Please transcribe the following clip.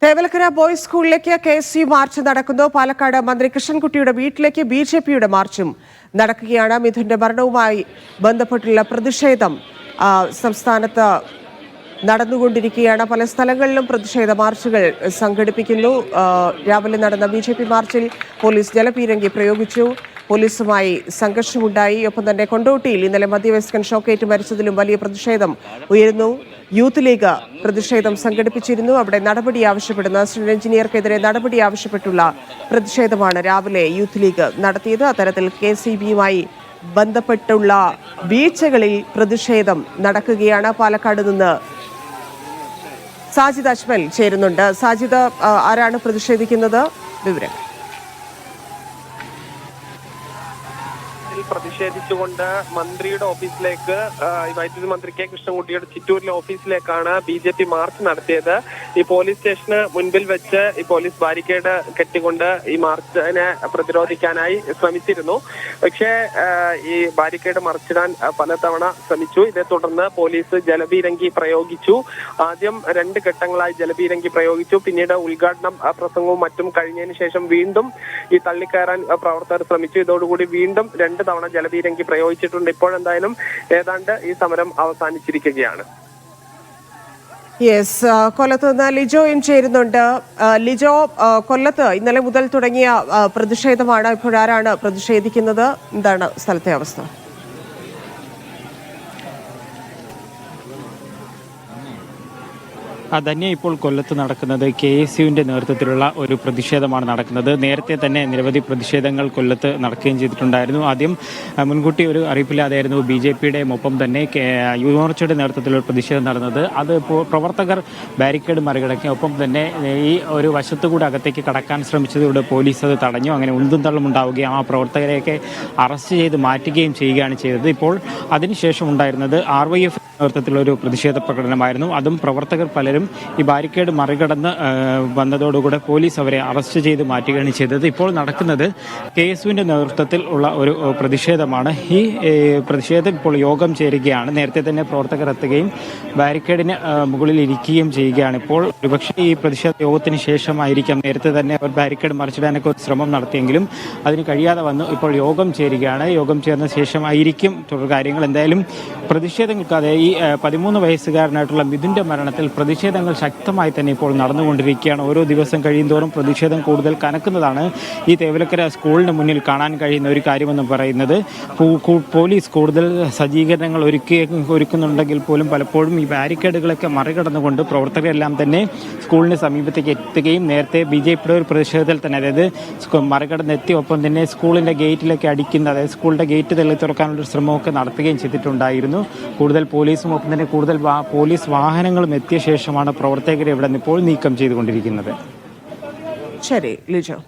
Thevalakkara boys സ്കൂളിലേക്ക് KSU March നടക്കുന്നു. പാലക്കാട് മന്ത്രി കൃഷ്ണൻകുട്ടിയുടെ വീട്ടിലേക്ക് BJPയുടെ മാർച്ചും നടക്കുകയാണ്. മിഥുന്റെ മരണവുമായി ബന്ധപ്പെട്ടുള്ള പ്രതിഷേധം സംസ്ഥാനത്ത് നടന്നുകൊണ്ടിരിക്കുകയാണ്. പല സ്ഥലങ്ങളിലും പ്രതിഷേധ മാർച്ചുകൾ സംഘടിപ്പിക്കുന്നു. രാവിലെ നടന്ന BJP മാർച്ചിൽ പോലീസ് ജലപീരങ്കി പ്രയോഗിച്ചു. പോലീസുമായി സംഘർഷമുണ്ടായി. ഒപ്പം തന്നെ കൊണ്ടോട്ടിയിൽ ഇന്നലെ മധ്യവയസ്കൻ ഷോക്കേറ്റ് മരിച്ചതിലും വലിയ പ്രതിഷേധം ഉയരുന്നു. യൂത്ത് ലീഗ് പ്രതിഷേധം സംഘടിപ്പിച്ചിരുന്നു. അവിടെ നടപടി ആവശ്യപ്പെടുന്ന അസിസ്റ്റന്റ് എഞ്ചിനീയർക്കെതിരെ നടപടി ആവശ്യപ്പെട്ടുള്ള പ്രതിഷേധമാണ് രാവിലെ യൂത്ത് ലീഗ് നടത്തിയത്. അത്തരത്തിൽ KCBയുമായി ബന്ധപ്പെട്ടുള്ള വീഴ്ചകളിൽ പ്രതിഷേധം നടക്കുകയാണ്. പാലക്കാട് നിന്ന് സാജിദ് അജ്മൽ ചേരുന്നുണ്ട്. സാജിദ്, ആരാണ് പ്രതിഷേധിക്കുന്നത്? വിവരങ്ങൾ. പ്രതിഷേധിച്ചുകൊണ്ട് മന്ത്രിയുടെ ഓഫീസിലേക്ക്, വൈദ്യുതി മന്ത്രി K കൃഷ്ണൻകുട്ടിയുടെ ചിറ്റൂരിലെ ഓഫീസിലേക്കാണ് BJP മാർച്ച് നടത്തിയത്. ഈ പോലീസ് സ്റ്റേഷന് മുൻപിൽ വെച്ച് ഈ പോലീസ് ബാരിക്കേഡ് കെട്ടിക്കൊണ്ട് ഈ മാർച്ചിനെ പ്രതിരോധിക്കാനായി ശ്രമിച്ചിരുന്നു. പക്ഷേ ഈ ബാരിക്കേഡ് മറിച്ചിടാൻ പലതവണ ശ്രമിച്ചു. ഇതേ തുടർന്ന് പോലീസ് ജലപീരങ്കി പ്രയോഗിച്ചു. ആദ്യം 2 ഘട്ടങ്ങളായി ജലപീരങ്കി പ്രയോഗിച്ചു. പിന്നീട് ഉദ്ഘാടനം പ്രസംഗവും മറ്റും കഴിഞ്ഞതിന് ശേഷം വീണ്ടും ഈ തള്ളിക്കയറാൻ പ്രവർത്തകർ ശ്രമിച്ചു. ഇതോടുകൂടി വീണ്ടും 2 തവണ ജലപീരങ്കി പ്രയോഗിച്ചിട്ടുണ്ട്. ഇപ്പോഴെന്തായാലും ഏതാണ്ട് ഈ സമരം അവസാനിച്ചിരിക്കുകയാണ്. യെസ്, കൊല്ലത്ത് നിന്ന് ലിജോയും ചേരുന്നുണ്ട്. ലിജോ, കൊല്ലത്ത് ഇന്നലെ മുതൽ തുടങ്ങിയ പ്രതിഷേധമാണ്. ഇപ്പോഴാരാണ് പ്രതിഷേധിക്കുന്നത്? എന്താണ് സ്ഥലത്തെ അവസ്ഥ? അതന്നെ ഇപ്പോൾ കൊല്ലത്ത് നടക്കുന്നത് KSUവിൻ്റെ നേതൃത്വത്തിലുള്ള ഒരു പ്രതിഷേധമാണ് നടക്കുന്നത്. നേരത്തെ തന്നെ നിരവധി പ്രതിഷേധങ്ങൾ കൊല്ലത്ത് നടക്കുകയും ചെയ്തിട്ടുണ്ടായിരുന്നു. ആദ്യം മുൻകൂട്ടി ഒരു അറിയിപ്പില്ലാതെയായിരുന്നു BJPയുടെ ഒപ്പം തന്നെ യുവമോർച്ചയുടെ നേതൃത്വത്തിലുള്ള പ്രതിഷേധം നടന്നത്. അത് പ്രവർത്തകർ ബാരിക്കേഡ് മറികടക്കി. ഒപ്പം തന്നെ ഈ ഒരു വശത്തുകൂടി അകത്തേക്ക് കടക്കാൻ ശ്രമിച്ചതിലൂടെ പോലീസ് അത് തടഞ്ഞു. അങ്ങനെ ഉന്തും തള്ളും ഉണ്ടാവുകയും ആ പ്രവർത്തകരെയൊക്കെ അറസ്റ്റ് ചെയ്ത് മാറ്റുകയും ചെയ്യുകയാണ് ചെയ്തത്. ഇപ്പോൾ അതിനുശേഷം ഉണ്ടായിരുന്നത് RYF നേതൃത്വത്തിലുള്ള ഒരു പ്രതിഷേധ പ്രകടനമായിരുന്നു. അതും പ്രവർത്തകർ പലരും ഈ ബാരിക്കേഡ് മറികടന്ന് വന്നതോടുകൂടെ പോലീസ് അവരെ അറസ്റ്റ് ചെയ്ത് മാറ്റുകയാണ് ചെയ്തത്. ഇപ്പോൾ നടക്കുന്നത് KSUവിൻ്റെ നേതൃത്വത്തിൽ ഉള്ള ഒരു പ്രതിഷേധമാണ്. ഈ പ്രതിഷേധം ഇപ്പോൾ യോഗം ചേരുകയാണ്. നേരത്തെ തന്നെ പ്രവർത്തകർ എത്തുകയും ബാരിക്കേഡിന് മുകളിൽ ഇരിക്കുകയും ചെയ്യുകയാണ്. ഇപ്പോൾ ഒരുപക്ഷെ ഈ പ്രതിഷേധ യോഗത്തിന് ശേഷമായിരിക്കാം നേരത്തെ തന്നെ അവർ ബാരിക്കേഡ് മറിച്ചിടാനൊക്കെ ഒരു ശ്രമം നടത്തിയെങ്കിലും അതിന് കഴിയാതെ വന്നു. ഇപ്പോൾ യോഗം ചേരുകയാണ്. യോഗം ചേർന്ന ശേഷമായിരിക്കും തുടർ കാര്യങ്ങൾ. എന്തായാലും പ്രതിഷേധങ്ങൾക്ക് ഈ 13 വയസ്സുകാരനായിട്ടുള്ള മിഥുന്റെ മരണത്തിൽ പ്രതിഷേധങ്ങൾ ശക്തമായി തന്നെ ഇപ്പോൾ നടന്നുകൊണ്ടിരിക്കുകയാണ്. ഓരോ ദിവസം കഴിയുന്തോറും പ്രതിഷേധം കൂടുതൽ കനക്കുന്നതാണ് ഈ തേവലക്കര സ്കൂളിന് മുന്നിൽ കാണാൻ കഴിയുന്ന ഒരു കാര്യമെന്ന് പറയുന്നത്. പോലീസ് കൂടുതൽ സജ്ജീകരണങ്ങൾ ഒരുക്കുന്നുണ്ടെങ്കിൽ പോലും പലപ്പോഴും ഈ ബാരിക്കേഡുകളൊക്കെ മറികടന്നുകൊണ്ട് പ്രവർത്തകരെല്ലാം തന്നെ സ്കൂളിന് സമീപത്തേക്ക് എത്തുകയും നേരത്തെ BJPയുടെ ഒരു പ്രതിഷേധത്തിൽ തന്നെ, അതായത് മറികടന്നെത്തി ഒപ്പം തന്നെ സ്കൂളിൻ്റെ ഗേറ്റിലേക്ക് അടിക്കുന്ന, അതായത് സ്കൂളിൻ്റെ ഗേറ്റ് തള്ളി തുറക്കാനുള്ള ശ്രമമൊക്കെ നടത്തുകയും ചെയ്തിട്ടുണ്ടായിരുന്നു. കൂടുതൽ പോലീസും ഒപ്പം തന്നെ കൂടുതൽ പോലീസ് വാഹനങ്ങളും എത്തിയ ശേഷമാണ് പ്രവർത്തകരെ ഇവിടെ നിന്ന് ഇപ്പോൾ നീക്കം ചെയ്തുകൊണ്ടിരിക്കുന്നത്. ശരി ലിജോ.